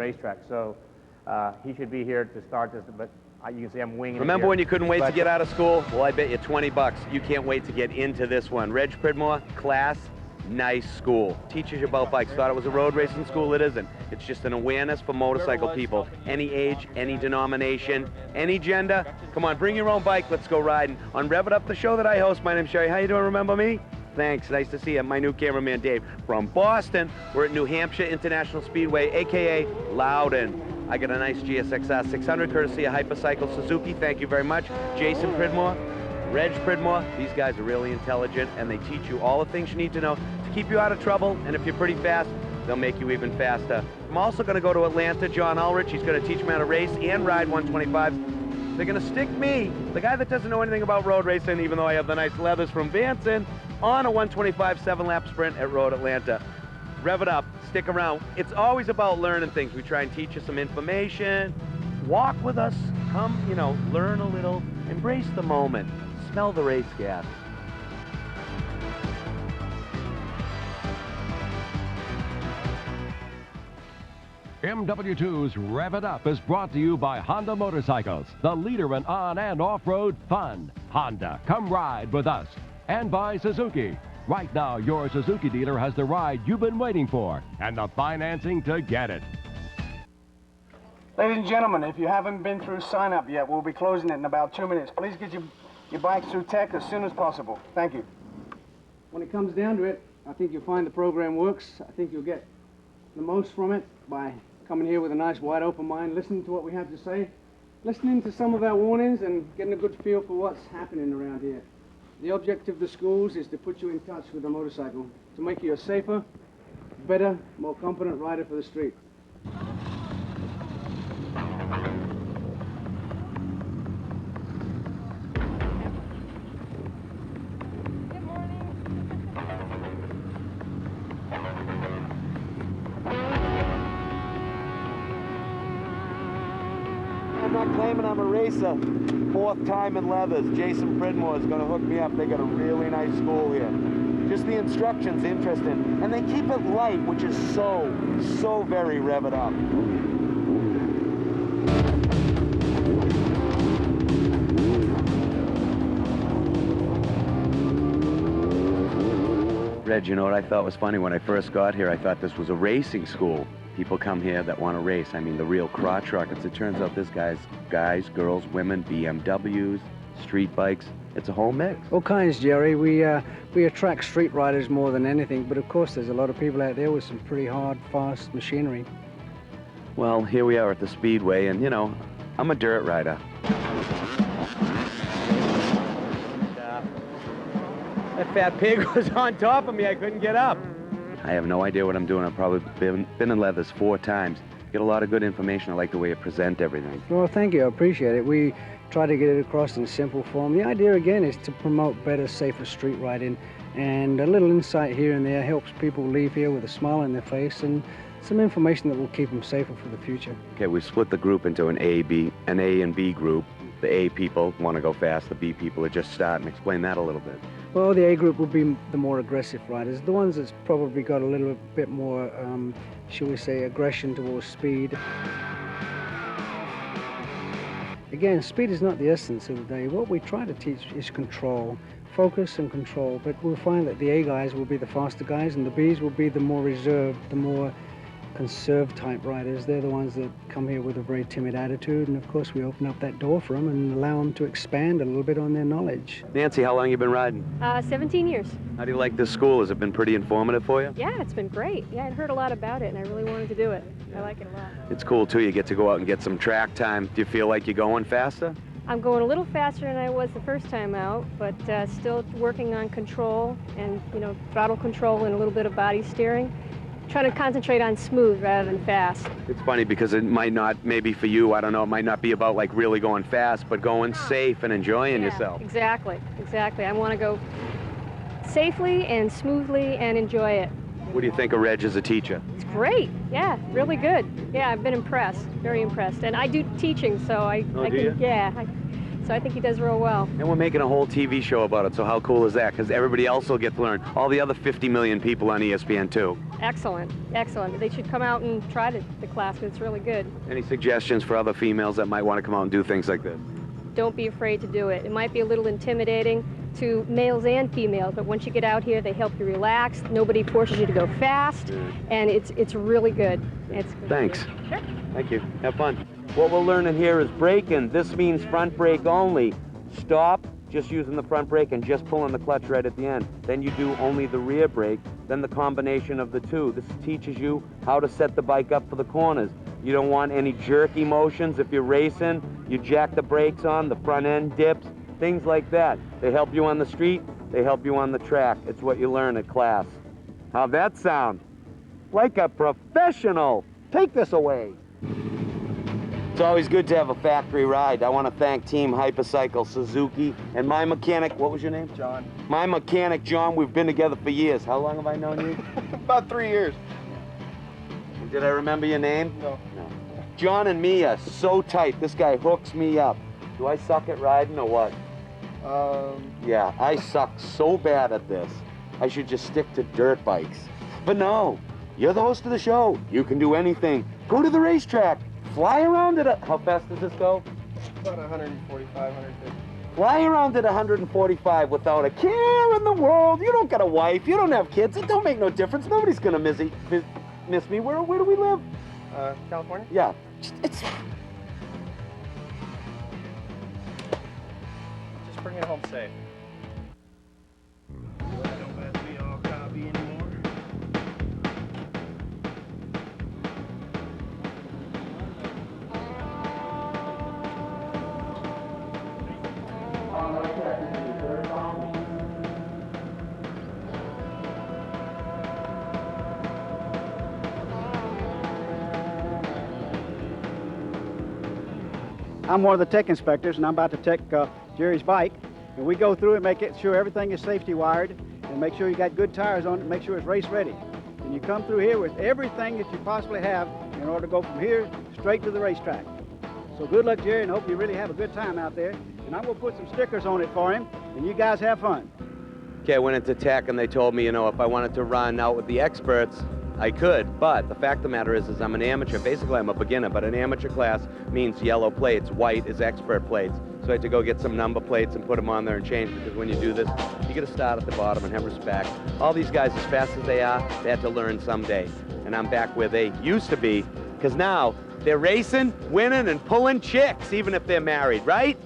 racetrack. So he should be here to start this, but you can see I'm winging it Remember here. when you couldn't wait to get out of school? Well, I bet you 20 bucks. You can't wait to get into this one. Reg Pridmore, class, nice school. Teaches you about bikes. Thought it was a road racing school? It isn't. It's just an awareness for motorcycle people. Any age, any denomination, any gender. Come on, bring your own bike. Let's go riding. On Rev It Up, the show that I host, my name's Sherry. How you doing? Remember me? Thanks. Nice to see you. My new cameraman, Dave. From Boston, we're at New Hampshire International Speedway, a.k.a. Loudon. I got a nice GSXR 600 courtesy of Hypercycle Suzuki. Thank you very much. Jason Pridmore, Reg Pridmore. These guys are really intelligent, and they teach you all the things you need to know to keep you out of trouble. And if you're pretty fast, they'll make you even faster. I'm also going to go to Atlanta. John Ulrich, he's going to teach me how to race and ride 125s. They're going to stick me, the guy that doesn't know anything about road racing, even though I have the nice leathers from Vanson, on a 125 7-lap sprint at Road Atlanta. Rev it up, stick around. It's always about learning things. We try and teach you some information. Walk with us, come, you know, learn a little, embrace the moment, smell the race gas. MW2's Rev It Up is brought to you by Honda Motorcycles, the leader in on- and off-road fun. Honda, come ride with us. And by Suzuki. Right now, your Suzuki dealer has the ride you've been waiting for and the financing to get it. Ladies and gentlemen, if you haven't been through sign-up yet, we'll be closing it in about 2 minutes. Please get your bikes through tech as soon as possible. Thank you. When it comes down to it, I think you'll find the program works. I think you'll get the most from it by coming here with a nice wide open mind, listening to what we have to say, listening to some of our warnings and getting a good feel for what's happening around here. The objective of the schools is to put you in touch with the motorcycle, to make you a safer, better, more competent rider for the street. I'm not claiming I'm a racer. 4th time in leathers. Jason Pridmore is going to hook me up. They got a really nice school here. Just the instruction's interesting. And they keep it light, which is so very Rev It Up. Reg, you know what I thought was funny? When I first got here, I thought this was a racing school. People come here that want to race. I mean, the real crotch rockets. It turns out this guy's guys, girls, women, BMWs, street bikes. It's a whole mix. All kinds, Jerry. We attract street riders more than anything, but of course there's a lot of people out there with some pretty hard, fast machinery. Well, here we are at the Speedway, and you know, I'm a dirt rider. That fat pig was on top of me. I couldn't get up. I have no idea what I'm doing. I've probably been in leathers 4 times. Get a lot of good information. I like the way you present everything. Well, thank you. I appreciate it. We try to get it across in simple form. The idea, again, is to promote better, safer street riding, and a little insight here and there helps people leave here with a smile on their face and some information that will keep them safer for the future. Okay, we split the group into an A and B group. The A people want to go fast. The B people are just starting. Explain that a little bit. Well, the A group would be the more aggressive riders, the ones that's probably got a little bit more, shall we say, aggression towards speed. Again, speed is not the essence of the day. What we try to teach is control, focus and control, but we'll find that the A guys will be the faster guys and the Bs will be the more reserved, the more conserved type riders. They're the ones that come here with a very timid attitude, and of course we open up that door for them and allow them to expand a little bit on their knowledge. Nancy, how long have you been riding? 17 years. How do you like this school? Has it been pretty informative for you? Yeah, it's been great. Yeah, I'd heard a lot about it and I really wanted to do it. I like it a lot. It's cool too. You get to go out and get some track time. Do you feel like you're going faster? I'm going a little faster than I was the first time out, but still working on control and, you know, throttle control and a little bit of body steering. Trying to concentrate on smooth rather than fast. It's funny because it might not, maybe for you, I don't know, it might not be about like really going fast, but going safe and enjoying yourself. Exactly, exactly. I want to go safely and smoothly and enjoy it. What do you think of Reg as a teacher? It's great. Yeah, really good. Yeah, I've been impressed, very impressed. And I do teaching, so I do can, you? yeah. So I think he does real well. And we're making a whole TV show about it, so how cool is that? Because everybody else will get to learn. All the other 50 million people on ESPN too. Excellent, excellent. They should come out and try the class, 'cause it's really good. Any suggestions for other females that might want to come out and do things like this? Don't be afraid to do it. It might be a little intimidating to males and females, but once you get out here, they help you relax. Nobody forces you to go fast, and it's really good. It's good. Thanks. Sure. Thank you. Have fun. What we're learning here is braking. This means front brake only. Stop, just using the front brake and just pulling the clutch right at the end. Then you do only the rear brake, then the combination of the two. This teaches you how to set the bike up for the corners. You don't want any jerky motions. If you're racing, you jack the brakes on, the front end dips, things like that. They help you on the street, they help you on the track. It's what you learn at class. How'd that sound? Like a professional. Take this away. It's always good to have a factory ride. I want to thank Team Hypercycle Suzuki and my mechanic, what was your name? John. My mechanic, John. We've been together for years. How long have I known you? About 3 years. Did I remember your name? No. No. John and me are so tight. This guy hooks me up. Do I suck at riding or what? Yeah, I suck so bad at this. I should just stick to dirt bikes. But no, you're the host of the show. You can do anything. Go to the racetrack. Fly around at how fast does this go? About 145, 150. Fly around at 145 without a care in the world. You don't got a wife. You don't have kids. It don't make no difference. Nobody's gonna miss me. Where do we live? California? Yeah. It's Just bring it home safe. Don't let me all copy anymore. I'm one of the tech inspectors, and I'm about to check Jerry's bike. And we go through and make it sure everything is safety wired, and make sure you got good tires on it, and make sure it's race ready. And you come through here with everything that you possibly have in order to go from here straight to the racetrack. So good luck, Jerry, and hope you really have a good time out there. And I'm going to put some stickers on it for him, and you guys have fun. Okay, I went into tech and they told me, you know, if I wanted to run out with the experts, I could, but the fact of the matter is I'm an amateur. Basically, I'm a beginner, but an amateur class means yellow plates. White is expert plates. So I had to go get some number plates and put them on there and change, because when you do this, you got to start at the bottom and have respect. All these guys, as fast as they are, they had to learn someday. And I'm back where they used to be, because now they're racing, winning, and pulling chicks, even if they're married, right?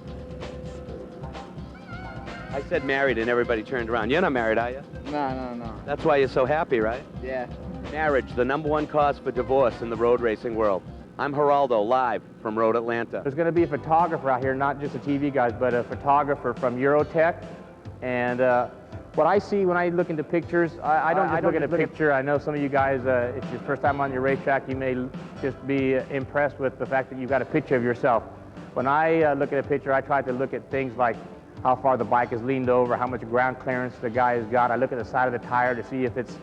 I said married and everybody turned around. You're not married, are you? No. That's why you're so happy, right? Yeah. Marriage, the #1 cause for divorce in the road racing world. I'm Geraldo, live from Road Atlanta. There's going to be a photographer out here, not just the TV guys, but a photographer from Eurotech. And what I see when I look into pictures, I don't just look at a picture. I know some of you guys, if it's your first time on your racetrack, you may just be impressed with the fact that you've got a picture of yourself. When I look at a picture, I try to look at things like how far the bike is leaned over, how much ground clearance the guy has got. I look at the side of the tire to see if it's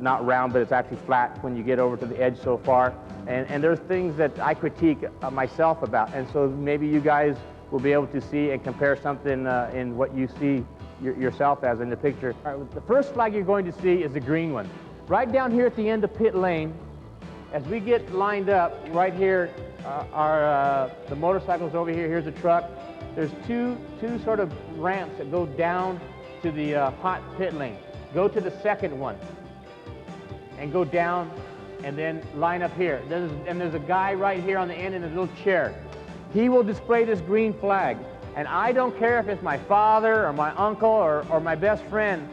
not round, but it's actually flat when you get over to the edge so far. And there's things that I critique myself about. And so maybe you guys will be able to see and compare something in what you see yourself as in the picture. All right, the first flag you're going to see is the green one. Right down here at the end of pit lane, as we get lined up, right here are the motorcycles over here. Here's a truck. There's two sort of ramps that go down to the hot pit lane. Go to the second one and go down and then line up here. There's a guy right here on the end in a little chair. He will display this green flag. And I don't care if it's my father or my uncle or my best friend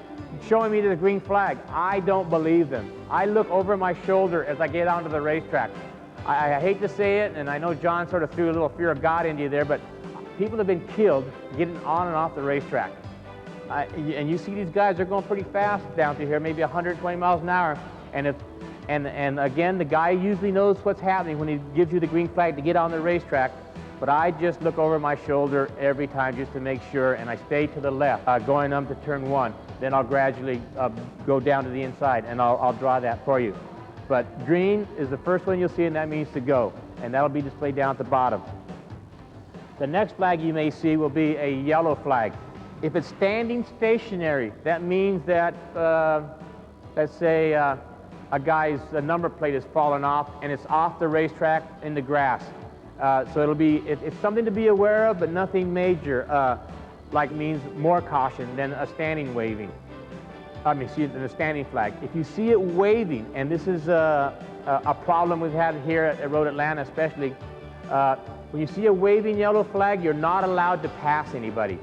showing me the green flag. I don't believe them. I look over my shoulder as I get onto the racetrack. I hate to say it, and I know John sort of threw a little fear of God into you there, but people have been killed getting on and off the racetrack. And you see these guys, they're going pretty fast down through here, maybe 120 miles an hour. And again, the guy usually knows what's happening when he gives you the green flag to get on the racetrack. But I just look over my shoulder every time just to make sure, and I stay to the left, going up to turn 1. Then I'll gradually go down to the inside, and I'll draw that for you. But green is the first one you'll see, and that means to go. And that'll be displayed down at the bottom. The next flag you may see will be a yellow flag. If it's standing stationary, that means that, let's say, a guy's number plate has fallen off and it's off the racetrack in the grass. So it's something to be aware of, but nothing major, like means more caution than a standing waving. Than a standing flag. If you see it waving, and this is a problem we've had here at Road Atlanta especially, when you see a waving yellow flag, you're not allowed to pass anybody.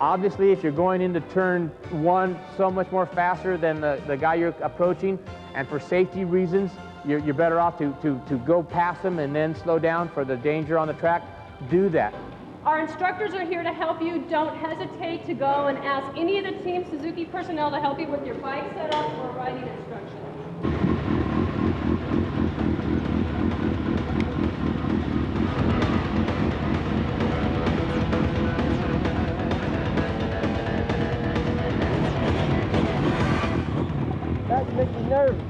Obviously, if you're going into turn one so much more faster than the guy you're approaching, and for safety reasons, you're better off to go past them and then slow down for the danger on the track, do that. Our instructors are here to help you. Don't hesitate to go and ask any of the Team Suzuki personnel to help you with your bike setup or riding instructions. That makes me nervous.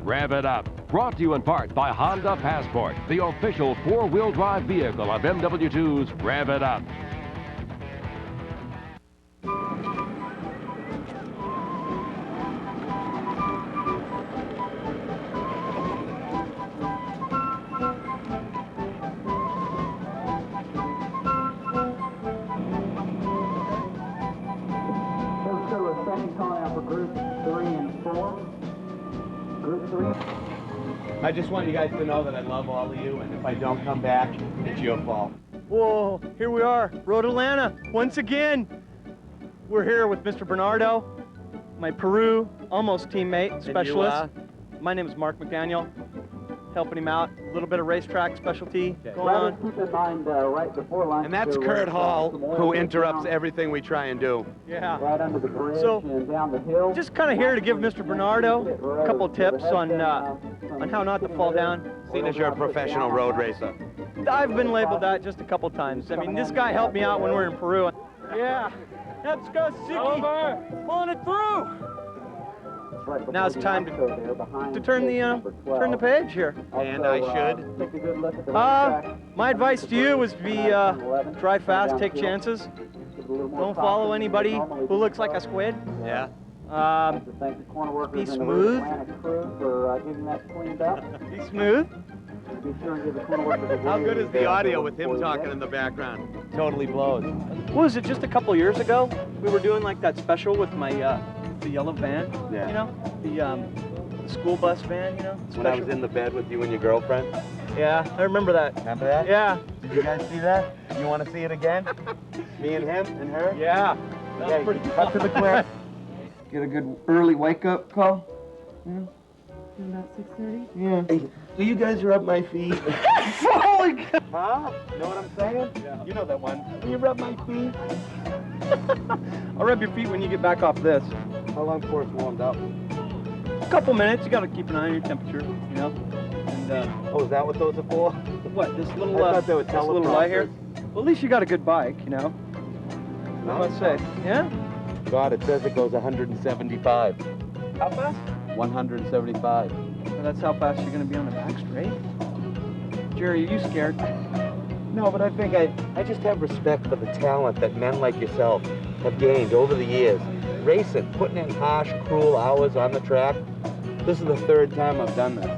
Rev it up. Brought to you in part by Honda Passport, the official four-wheel drive vehicle of MW2's Rev It Up. Let's go to a second call out for group 3 and 4. Group 3. I just want you guys to know that I love all of you, and if I don't come back, it's your fault. Whoa, here we are, Road Atlanta, once again. We're here with Mr. Bernardo, my Peru almost teammate, specialist. My name is Mark McDaniel, helping him out. A little bit of racetrack specialty going on. Keep in mind, right before lunch. And that's Kurt Hall, who interrupts everything we try and do. Yeah. Right under the bridge So, and down the hill. just kind of here to give Mr. Bernardo a couple of tips on how not to fall down. Seeing as you're a professional road racer. I've been labeled that just a couple times. I mean, this guy helped me out when we were in Peru. Yeah, let's go, Suzuki. Pulling it through. Now it's time to turn the page here. And I should. Take a good look at the My advice to you is to drive fast, take chances. Don't follow anybody who looks like a squid. Yeah. Be smooth. Be smooth. How good is the audio with him talking in the background? Totally blows. What was it, just a couple years ago? We were doing like that special with my the yellow van, Yeah. you know? The school bus van, you know? When I was in the bed with you and your girlfriend. Yeah, I remember that. Remember that? Yeah. Did you guys see that? You want to see it again? Me and him and her? Yeah. Okay, pretty cut to the clip. Get a good early wake-up call. About 6:30? Yeah. Hey, so you guys are up my feet. Holy God. Huh? Know what I'm saying? Yeah. You know that one. You rub my feet. I'll rub your feet when you get back off this. How long before it's warmed up? A couple minutes, you gotta keep an eye on your temperature, you know? And, Oh, is that what those are for? what, this little, I thought they were this little light here? teleprompters. Well, at least you got a good bike, you know? I must say. Yeah? God, it says it goes 175. How fast? 175. Well, that's how fast you're gonna be on the back straight. Jerry, are you scared? No, but I think I just have respect for the talent that men like yourself have gained over the years. Racing, putting in harsh, cruel hours on the track. This is the third time I've done this.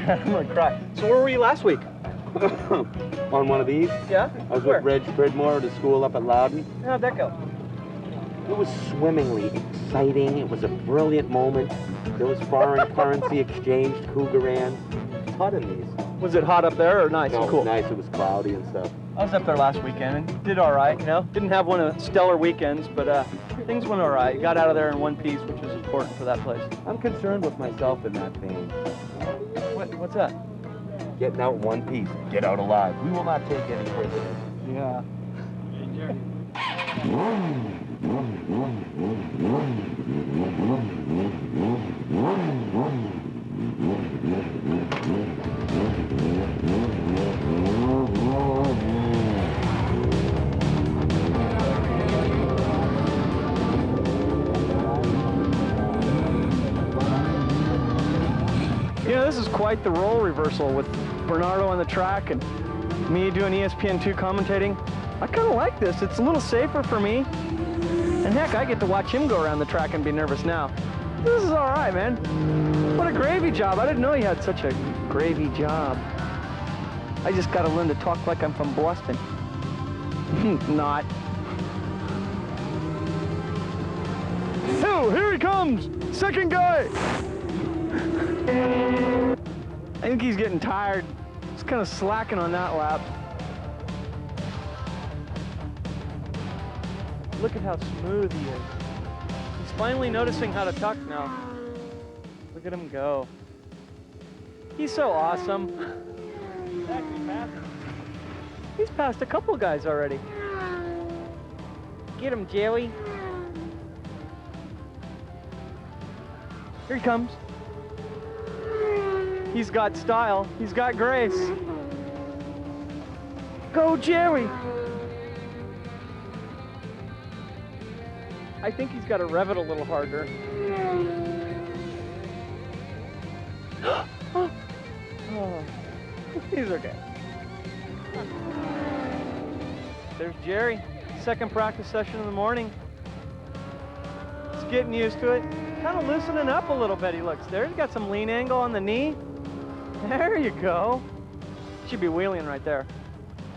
I'm gonna cry. So where were you last week? On one of these, Yeah? I was Where? with Reg Pridmore at a school up at Loudon. How'd that go? It was swimmingly exciting. It was a brilliant moment. There was foreign currency exchanged, Cougaran. It's hot in these. Was it hot up there or nice No, and it cool? was nice. It was cloudy and stuff. I was up there last weekend and did all right, you know? Didn't have one of the stellar weekends, but things went all right. Got out of there in one piece, which is important for that place. I'm concerned with myself in that vein. What's that? Getting out in one piece. Get out alive. We will not take any prisoners. Yeah. quite the role reversal with Bernardo on the track and me doing ESPN2 commentating. I kind of like this. It's a little safer for me. And heck, I get to watch him go around the track and be nervous now. This is all right, man. What a gravy job. I didn't know he had such a gravy job. I just got to learn to talk like I'm from Boston. Not. Oh, here he comes! Second guy! I think he's getting tired. He's kind of slacking on that lap. Look at how smooth he is. He's finally noticing how to tuck now. Look at him go. He's so awesome. He's actually passed him. He's passed a couple guys already. Get him, Joey. Here he comes. He's got style. He's got grace. Go, Jerry. I think he's got to rev it a little harder. Oh, he's okay. There's Jerry. Second practice session in the morning. He's getting used to it. Kind of loosening up a little bit, he looks. There, he's got some lean angle on the knee. There you go. Should be wheeling right there.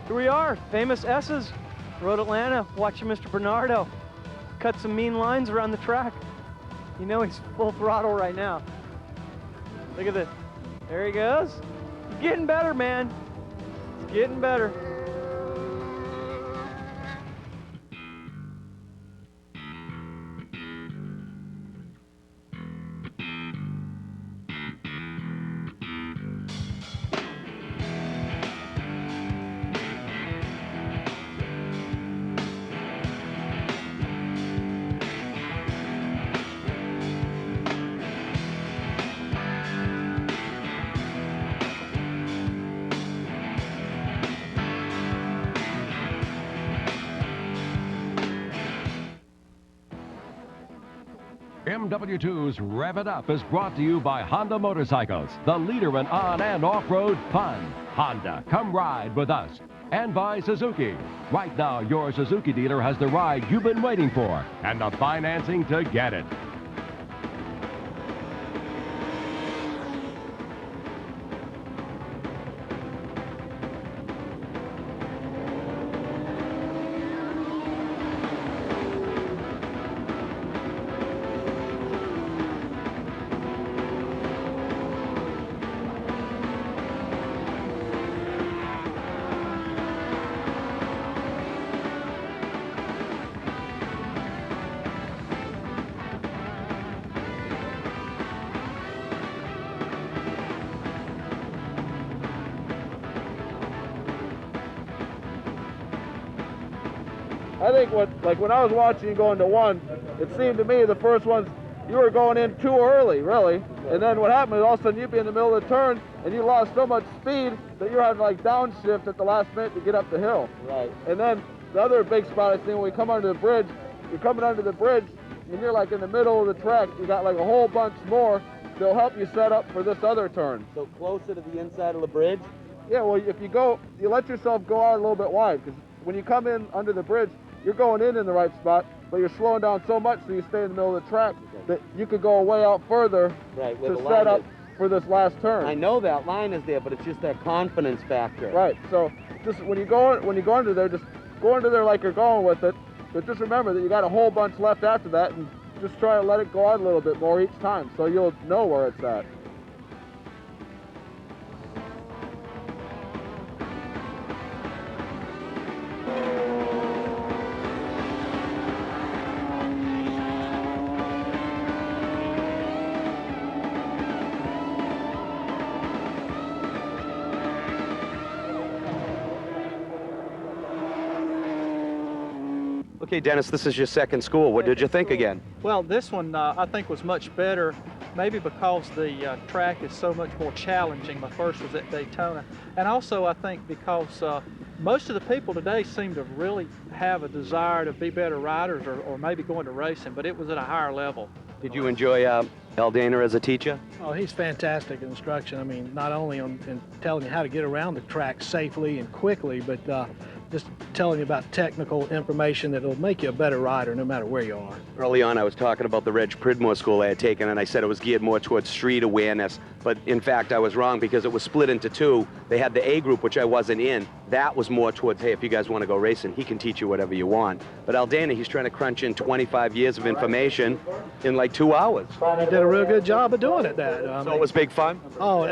Here we are, famous S's. Road Atlanta, watching Mr. Bernardo cut some mean lines around the track. You know he's full throttle right now. Look at this. There he goes. He's getting better, man. He's getting better. MW2's Rev It Up is brought to you by Honda Motorcycles, the leader in on and off-road fun. Honda, come ride with us. And by Suzuki. Right now, your Suzuki dealer has the ride you've been waiting for and the financing to get it. I think when I was watching you go into one, it seemed to me the first ones, you were going in too early, really. And then what happened is all of a sudden you'd be in the middle of the turn and you lost so much speed that you're having to like downshift at the last minute to get up the hill. Right. And then the other big spot I think when we come under the bridge, you're coming under the bridge and you're like in the middle of the track, you got like a whole bunch more that'll help you set up for this other turn. So closer to the inside of the bridge? Yeah, well if you let yourself go out a little bit wide, because when you come in under the bridge, you're going in the right spot, but you're slowing down so much so you stay in the middle of the track that you could go way out further to set up for this last turn. I know that line is there, but it's just that confidence factor. Right, so just when you go under there, just go under there like you're going with it, but just remember that you got a whole bunch left after that and just try to let it go out a little bit more each time so you'll know where it's at. Okay, Dennis, this is your second school. What did you think again? Well, this one I think was much better, maybe because the track is so much more challenging. My first was at Daytona. And also I think because most of the people today seem to really have a desire to be better riders or maybe going to racing, but it was at a higher level. Did you enjoy Aldana as a teacher? Oh, he's fantastic in instruction. I mean, not only in telling you how to get around the track safely and quickly, but just telling you about technical information that will make you a better rider no matter where you are. Early on, I was talking about the Reg Pridmore school I had taken, and I said it was geared more towards street awareness. But in fact, I was wrong because it was split into two. They had the A group, which I wasn't in. That was more towards, hey, if you guys want to go racing, he can teach you whatever you want. But Aldana, he's trying to crunch in 25 years of information in like 2 hours. He did a real good job of doing it, Dad. So it was big fun? Oh,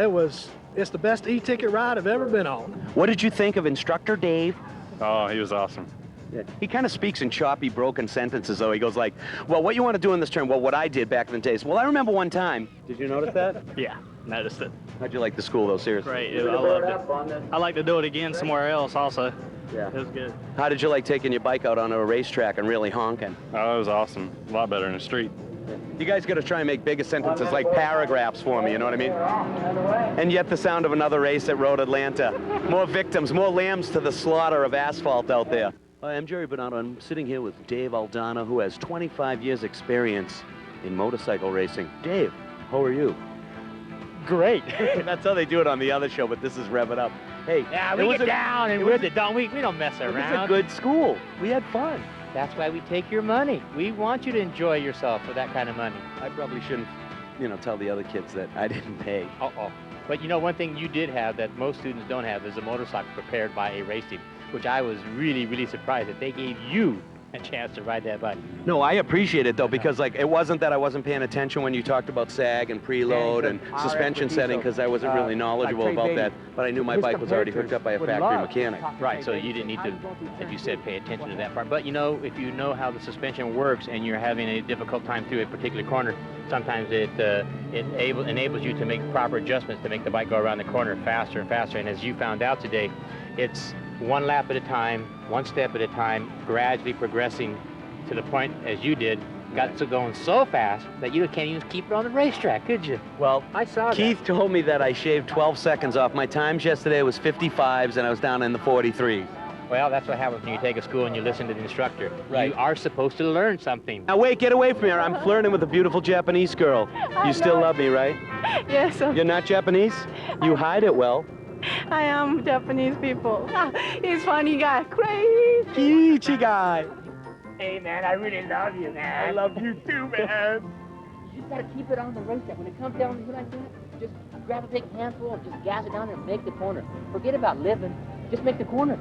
it's the best e-ticket ride I've ever been on. What did you think of Instructor Dave? Oh, he was awesome. Yeah. He kind of speaks in choppy, broken sentences, though. He goes like, well, what you want to do in this turn? Well, what I did back in the days. Well, I remember one time. Did you notice that? Yeah, noticed it. How'd you like the school, though, seriously? Great, I loved it. I'd like to do it again somewhere else also. Yeah. It was good. How did you like taking your bike out on a racetrack and really honking? Oh, it was awesome. A lot better in the street. You guys got to try and make bigger sentences, like paragraphs for me, you know what I mean? And yet the sound of another race at Road Atlanta. More victims, more lambs to the slaughter of asphalt out there. Hi, I'm Jerry Bernardo. I'm sitting here with Dave Aldana, who has 25 years experience in motorcycle racing. Dave, how are you? Great. That's how they do it on the other show, but this is Rev It Up. Hey, yeah, we get down and with it, don't we? We don't mess around. It was a good school. We had fun. That's why we take your money. We want you to enjoy yourself for that kind of money. I probably shouldn't, tell the other kids that I didn't pay. Uh-oh. But you know, one thing you did have that most students don't have is a motorcycle prepared by a race team, which I was really, really surprised that they gave you a chance to ride that bike. No, I appreciate it, though, because like it wasn't that I wasn't paying attention when you talked about sag and preload and suspension setting, because I wasn't really knowledgeable about that, but I knew my bike was already hooked up by a factory mechanic. Right, so you didn't need to, as you said, pay attention to that part. But you know, if you know how the suspension works and you're having a difficult time through a particular corner, sometimes it enables you to make proper adjustments to make the bike go around the corner faster and faster. And as you found out today, it's one lap at a time, one step at a time, gradually progressing to the point, as you did, got to going so fast that you can't even keep it on the racetrack, could you? Well, I saw Keith told me that I shaved 12 seconds off. My times yesterday was 55s, and I was down in the 43. Well, that's what happens when you take a school and you listen to the instructor. Right. You are supposed to learn something. Now wait, get away from here. I'm flirting with a beautiful Japanese girl. You still love me, right? Yes. You're not Japanese? You hide it well. I am Japanese people. He's funny guy, crazy. Kiichi guy. Hey, man, I really love you, man. I love you too, man. You just gotta keep it on the racetrack. When it comes down to you like that, just grab a big handful and just gas it down there and make the corner. Forget about living. Just make the corner.